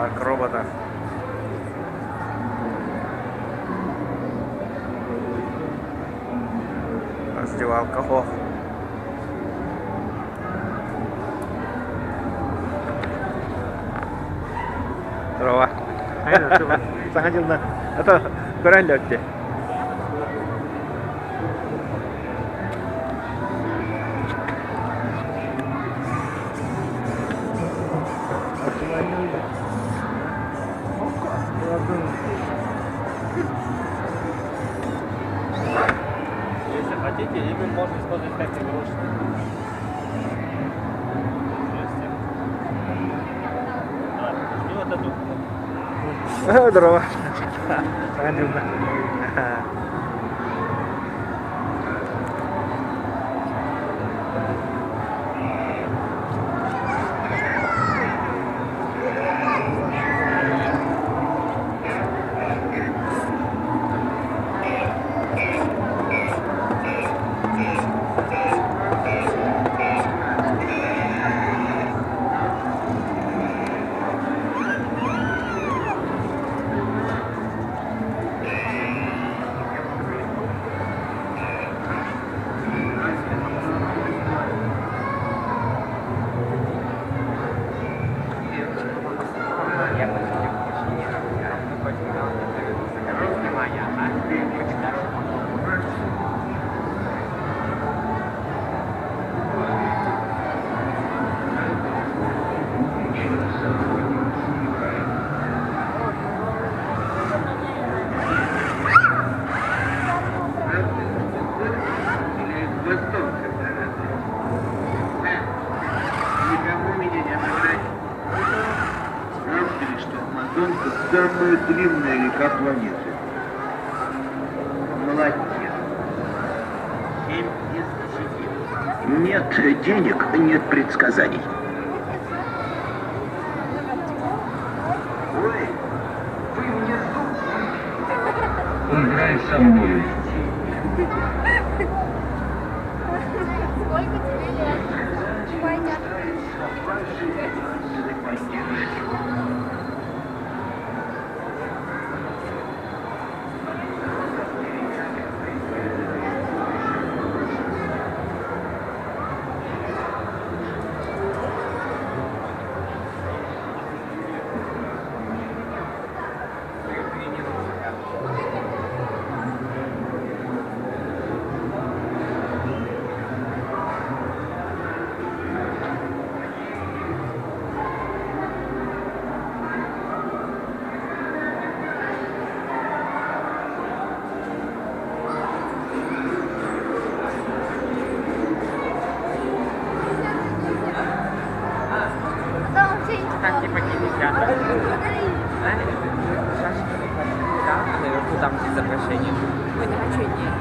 Парк робота. Раздевалка Хох. Здорово. Заходил на... А то куда легкий. Если хотите, или можно использовать 5 игрушек. И вот эту. Здорово. Заходил на... Самая длинная река планеты. Молодец. 7 из 10. Нет денег, нет предсказаний. Ой, вы внизу. Играй со мной. Сколько тебе лет? Понятно. Там типа кинотеатр. Наверху там где запрещение. Ой, ну а что нет?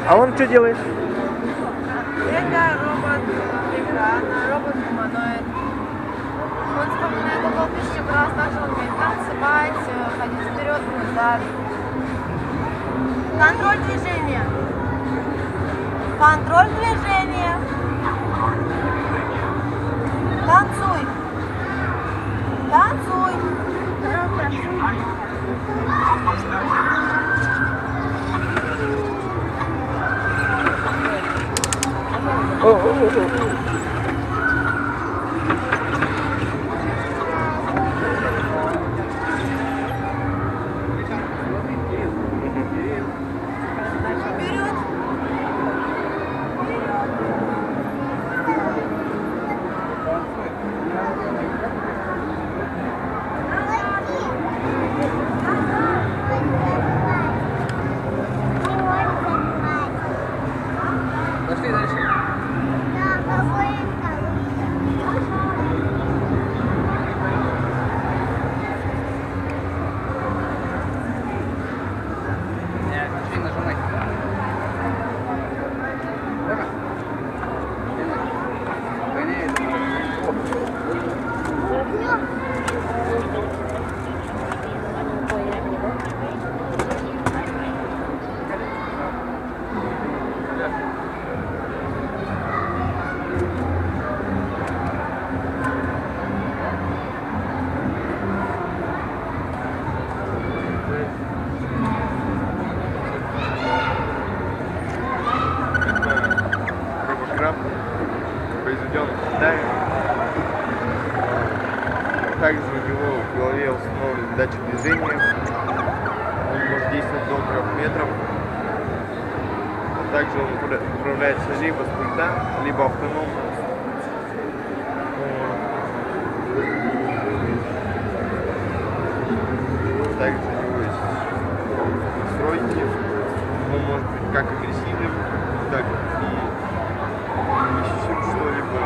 А он что делает? Это робот-гуманоид. Он вспоминает около 1000 раз, также он умеет танцевать, ходить вперед-назад. Контроль движения. Контроль движения. Танцуй. Танцуй. Вперед. Пошли дальше. Да, Китае. Также у него в голове установлен датчик движения. Он может действовать до 3 метров. Также он управляется либо с пульта, либо автономно. Также у него есть настройки. Он может быть как агрессивным, так и ищущим что-либо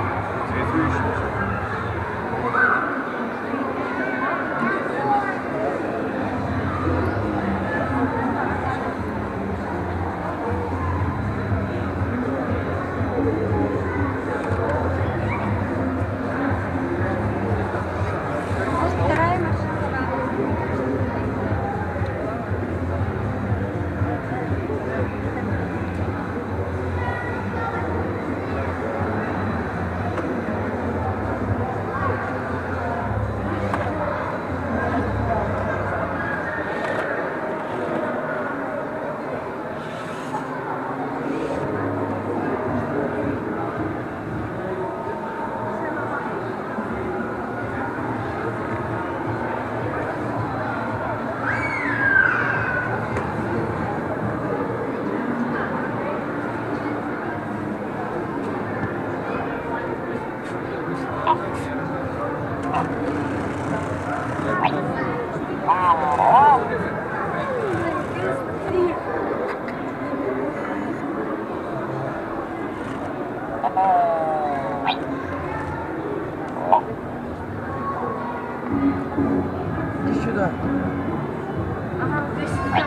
интересующим. Иди сюда. Ага, здесь там.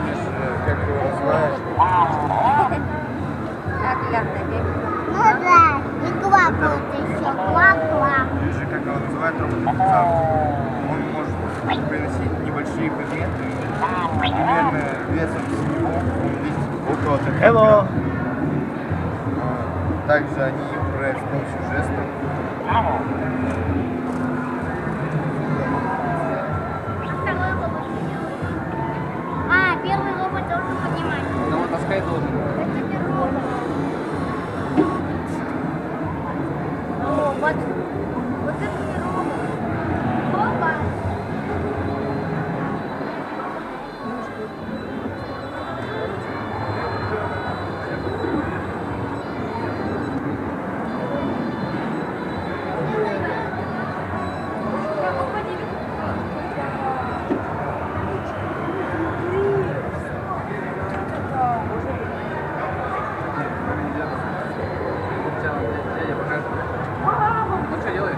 Видишь, как его называют? Видишь, как его называют роботизатор. Он может приносить небольшие предметы, примерно весом всего он весит около 3 Hello. грамм. Также они управляют с помощью жестов. Первый робот должен поднимать. Ну вот таскай должен. Это не робот. Робот. Вот это не робот. Робот. Дядя покажет. Ну что делаешь?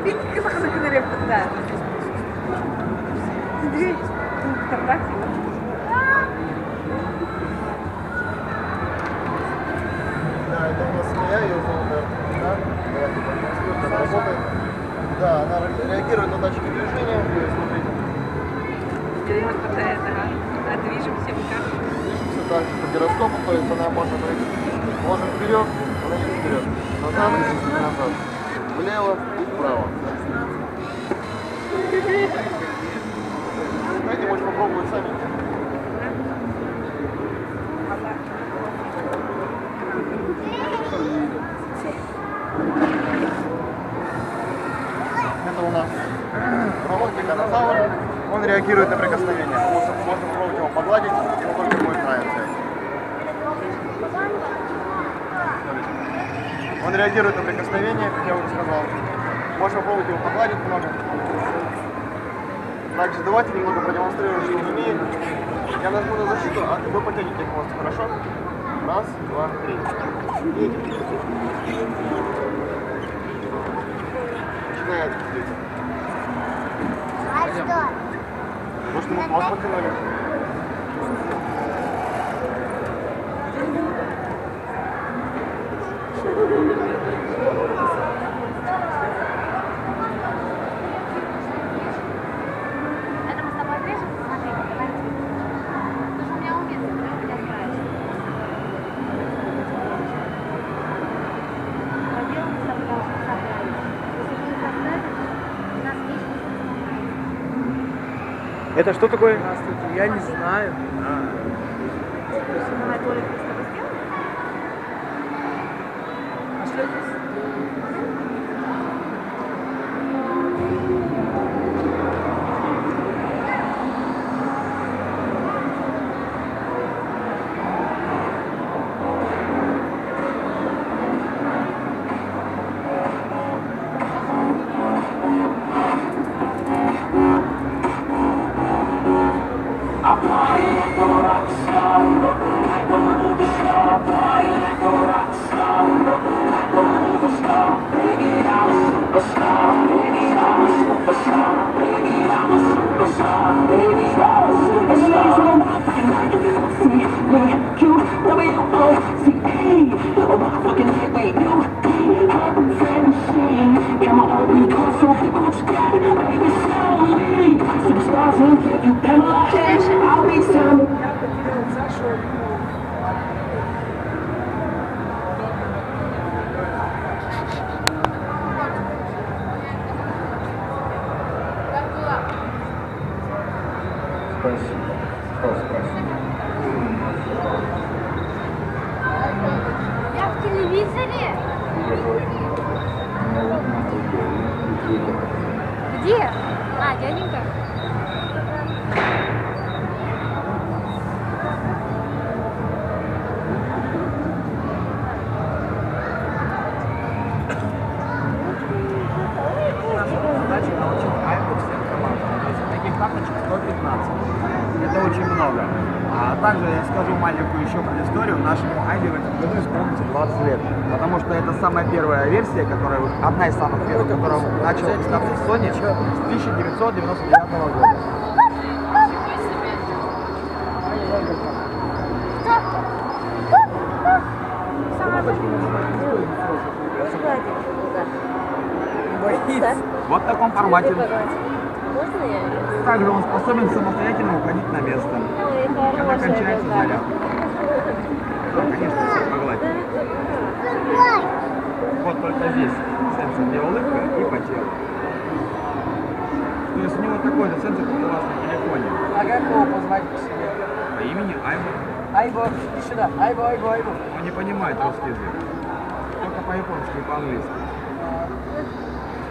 Видите, как закономерно, да. Смотри, фотографии. Да, это у нас змея, ее зовут да? Давайте продемонстрирую, как она работает. Да, она реагирует на датчики движения. То есть, смотрите, Не хватает, ага. А движемся мы как? движемся также по гироскопу, то есть она может быть ложим вперед, она идет вперед. Назад, назад. Влево и вправо. Знаете, можете попробовать сами. Это у нас робот тираннозавр. Он реагирует на прикосновение. Можно попробовать его погладить, ему только будет нравиться. Он реагирует на прикосновение, как я уже сказал. Можно попробовать его погладить немного. Также давайте немного продемонстрирую, что он умеет. Я нажму на защиту, а вы потянете хвост, хорошо? Раз, два, три. Видите? Начинает двигаться. А что? Может, мы хвост потянули? Это что такое? Здравствуйте, я не знаю. А что это? Я в телевизоре. Где? А, дяденька. Задача научить Айбу всем командам. То есть таких карточек 115. Это очень много. А также я скажу маленькую еще предысторию. Нашему Айбе в этом году исполнится 20 лет. Потому что это самая первая версия, которая, одна из самых первых, которая начала выпускаться в Sony с 1999 года. Вот в таком формате. Также он способен самостоятельно уходить на место, когда кончается заряд. Да, конечно, все погладить. Вот только здесь сенсор, где улыбка и по телу. То есть у него такой же сенсор, как у вас на телефоне. А как его позвать к себе? По имени Айбо. Айбо, иди сюда. Айбо, Айбо, Айбо. Он не понимает русский язык. Только по-японски и по-английски.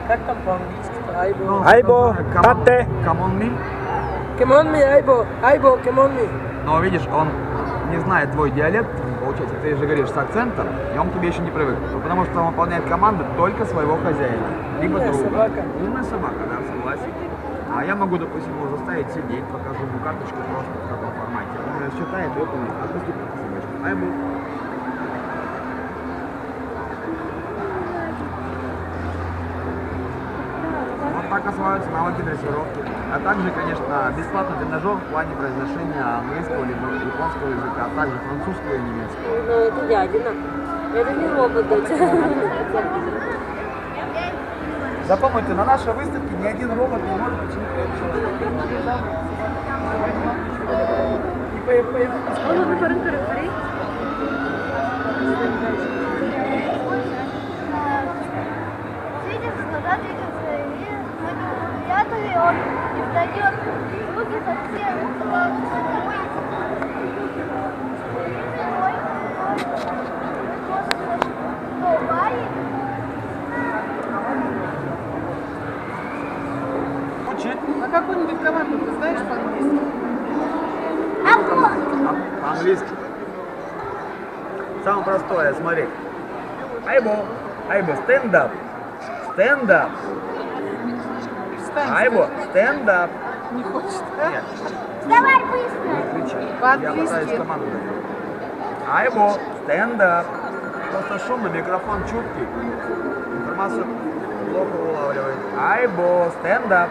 Как там по-английски? Айбо. Айбо, Атте. Come on me. Come on me, Айбо. Айбо, come on me. Но видишь, он не знает твой диалект, получается, ты же говоришь с акцентом, и он к тебе еще не привык. Потому что он выполняет команды только своего хозяина, либо Умная друга. собака. Умная собака, да, согласен. А я могу, допустим, его заставить сидеть, покажу ему карточку просто в таком формате. Он считает, выполнит, отпусти собачку. Айбу. Вот так осваиваются навыки дрессировки. А также, конечно, бесплатный тренажер в плане произношения английского либо японского языка, а также французского и немецкого. Ну, это дядина. Это не робот, доча. Запомните, на нашей выставке ни один робот не может починить Светится, глаза двигаются, и мы прятали, он издает звуки совсем Учить А какую-нибудь команду ты знаешь по-английски? по-английски. Самое простое, смотри. Айбо, Айбо, stand up. Stand up. Айбо, stand up. Не хочет, да? Нет, Давай быстро! не кричи. Я По-английски. пытаюсь команду дать. Айбо, stand up. Просто шумный, микрофон чуткий. Информацию плохо улавливает. Айбо, stand up.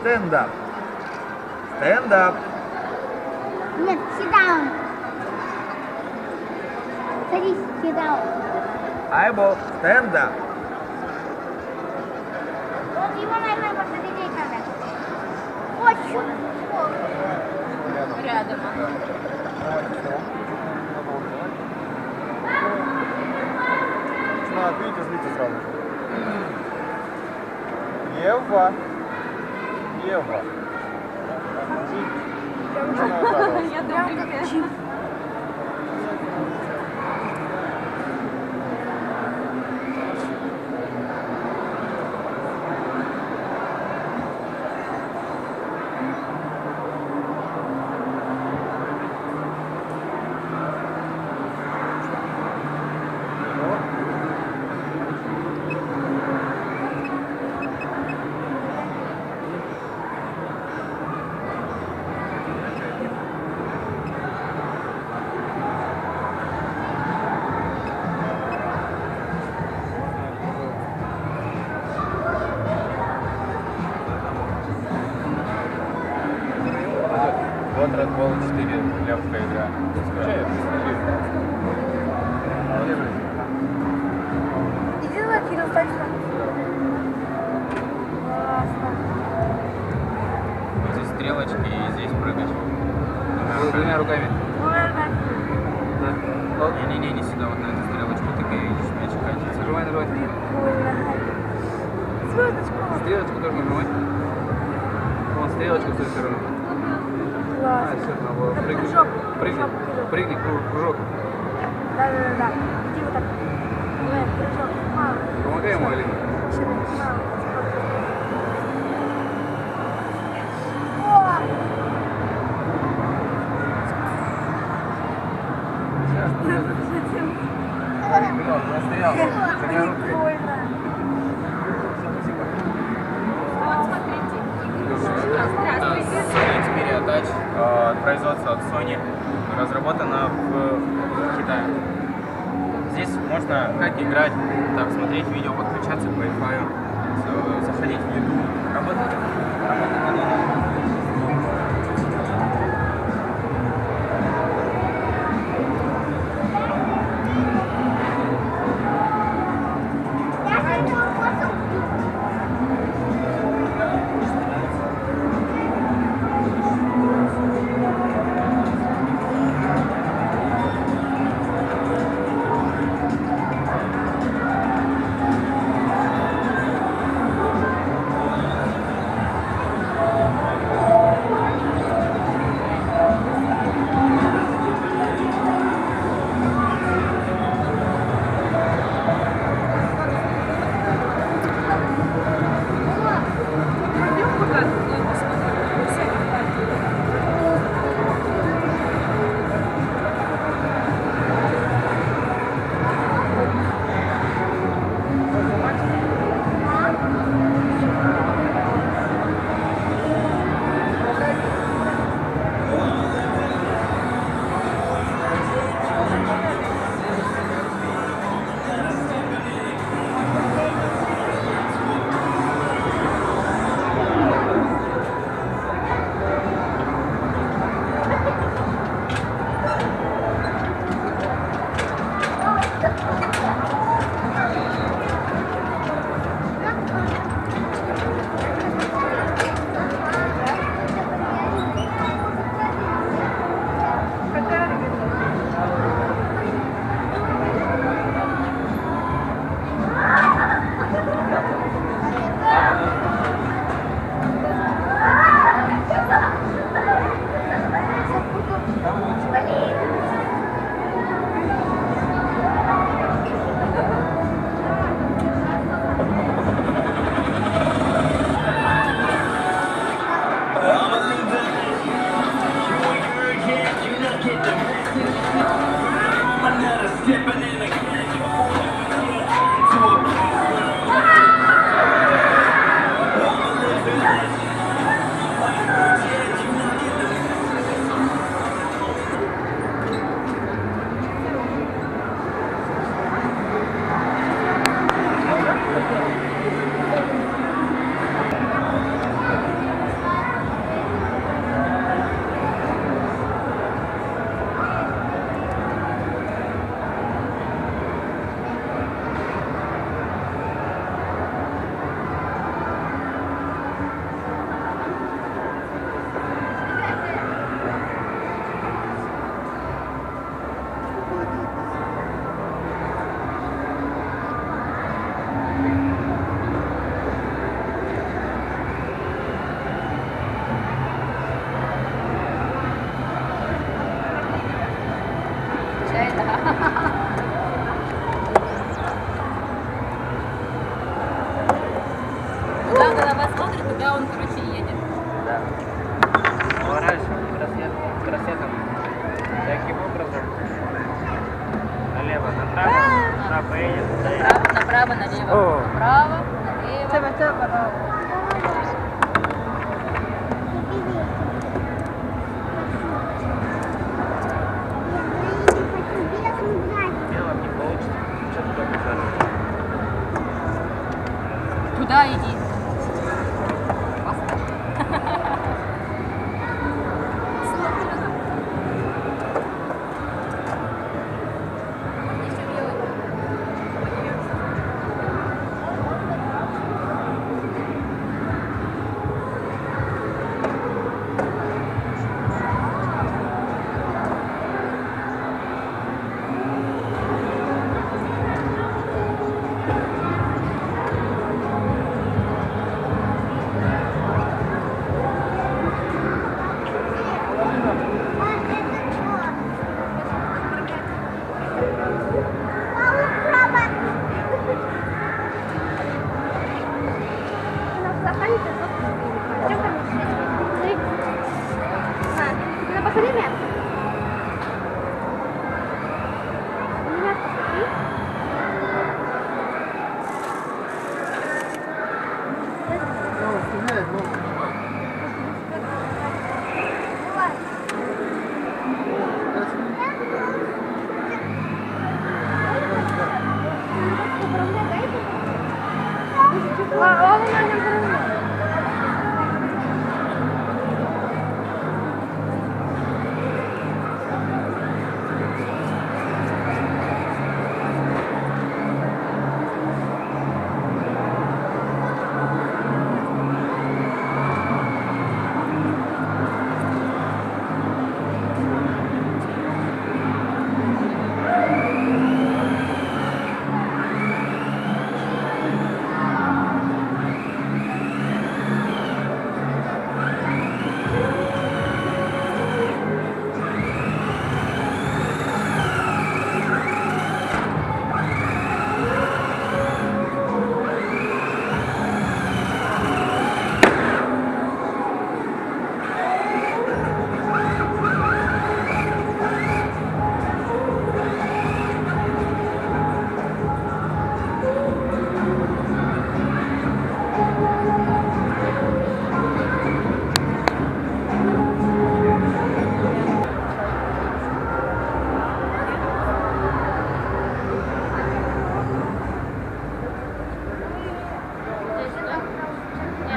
Stand up. Stand up. Нет, sit down. Садись, sit down. Айбо, stand up. Вот его, наверное, посмотреть надо. Очень. Рядом. Видите, злите сразу же. Ева. Ева. Я добренькая. Вот Red Bull 4 легкая игра. Скучаю? Иди на фильм, точно. Классно. Здесь стрелочки и здесь прыгать. Двумя руками. Не-не-не, не сюда, вот на эту стрелочку тыкай, видишь, мячик катится. Нажимай. Звездочку. Стрелочку тоже нажимай. Вон стрелочку с той стороны. Класс. Все, надо Это прыгнуть. прыжок. Прыгни, кружок. Да. Иди вот так. Прыжок. Мало. Помогай ему, Алина. Sony Xperia Touch, производство от Sony, разработана в Китае. Здесь можно как играть, так смотреть видео, подключаться к Wi-Fi, заходить в YouTube, работать он когда вас смотрит, тогда он, короче, едет. Да. Поворачиваем красетом. Таким образом. Налево, направо. Направо едет. Направо, налево. О. Направо, налево. Делом не получится. Что-то только Туда иди.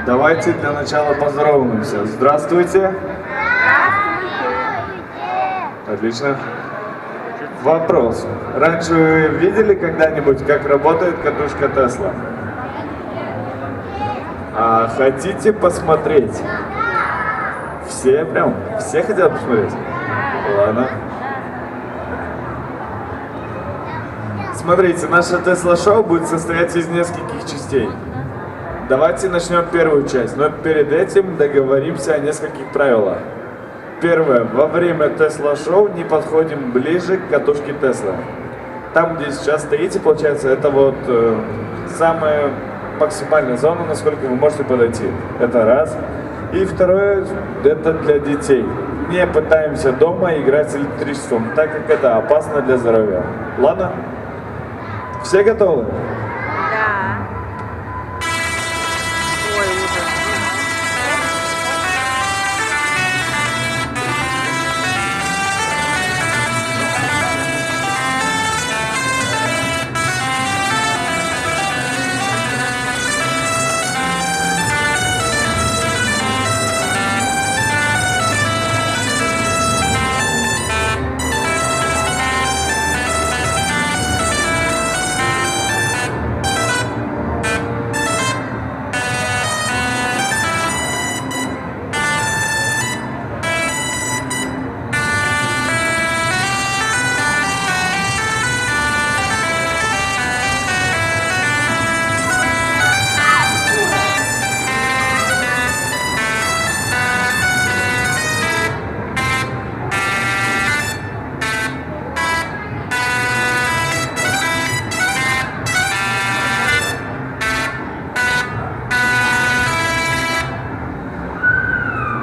Давайте для начала поздороваемся. Здравствуйте. Отлично. Вопрос. Раньше вы видели когда-нибудь, как работает катушка Тесла? А хотите посмотреть? Все прям? Все хотят посмотреть? Ладно. Смотрите, наше Тесла-шоу будет состоять из нескольких частей. Давайте начнем первую часть, но перед этим договоримся о нескольких правилах. Первое. Во время Тесла-шоу не подходим ближе к катушке Тесла. Там, где сейчас стоите, получается, это вот самая максимальная зона, насколько вы можете подойти. Это раз. И второе, это для детей. Не пытаемся дома играть с электричеством, так как это опасно для здоровья. Ладно? Все готовы?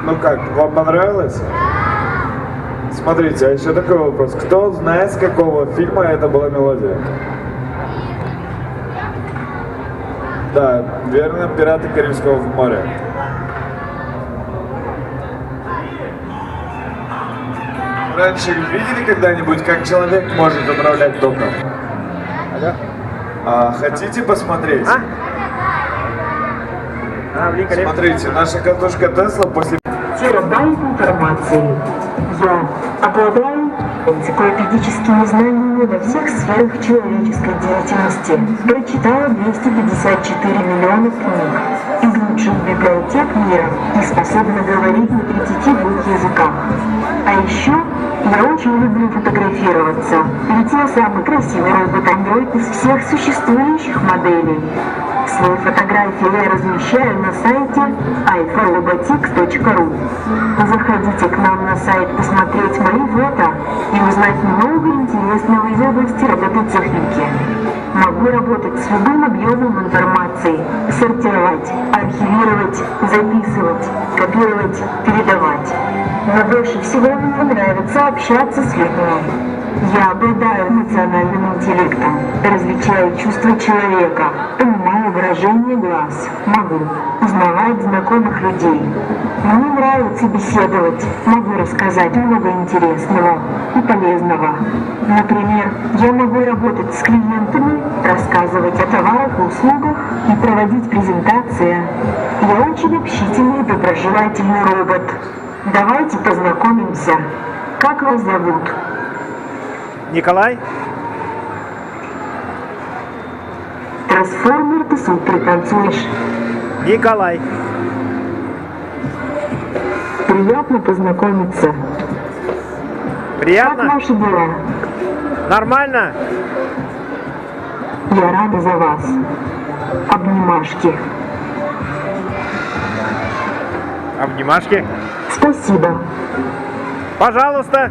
Ну как, вам понравилось? Смотрите, а еще такой вопрос. Кто знает, с какого фильма это была мелодия? Да, верно, «Пираты Карибского моря». Раньше видели когда-нибудь, как человек может управлять током? Алло? А хотите посмотреть? Великолепно. Смотрите, наша катушка Тесла после... Терабайт информации. Я обладаю энциклопедическими знаниями во всех сферах человеческой деятельности. Прочитала 254 миллиона книг из лучших библиотек мира и способна говорить на 32 языках. А еще я очень люблю фотографироваться, ведь я самый красивый робот-андроид из всех существующих моделей. Свои фотографии я размещаю на сайте alphalobotics.ru. Заходите к нам на сайт посмотреть мои фото и узнать много интересного из области робототехники. Могу работать с любым объемом информации, сортировать, архивировать, записывать, копировать, передавать. Но больше всего мне нравится общаться с людьми. Я обладаю эмоциональным интеллектом, различаю чувства человека, понимаю выражение глаз, могу узнавать знакомых людей. Мне нравится беседовать, могу рассказать много интересного и полезного. Например, я могу работать с клиентами, рассказывать о товарах и услугах и проводить презентации. Я очень общительный и доброжелательный робот. Давайте познакомимся. Как вас зовут? Николай? Трансформер, ты супер танцуешь. Николай. Приятно познакомиться. Как Приятно? ваши дела? Нормально? Я рада за вас. Обнимашки. Обнимашки. Спасибо. Пожалуйста.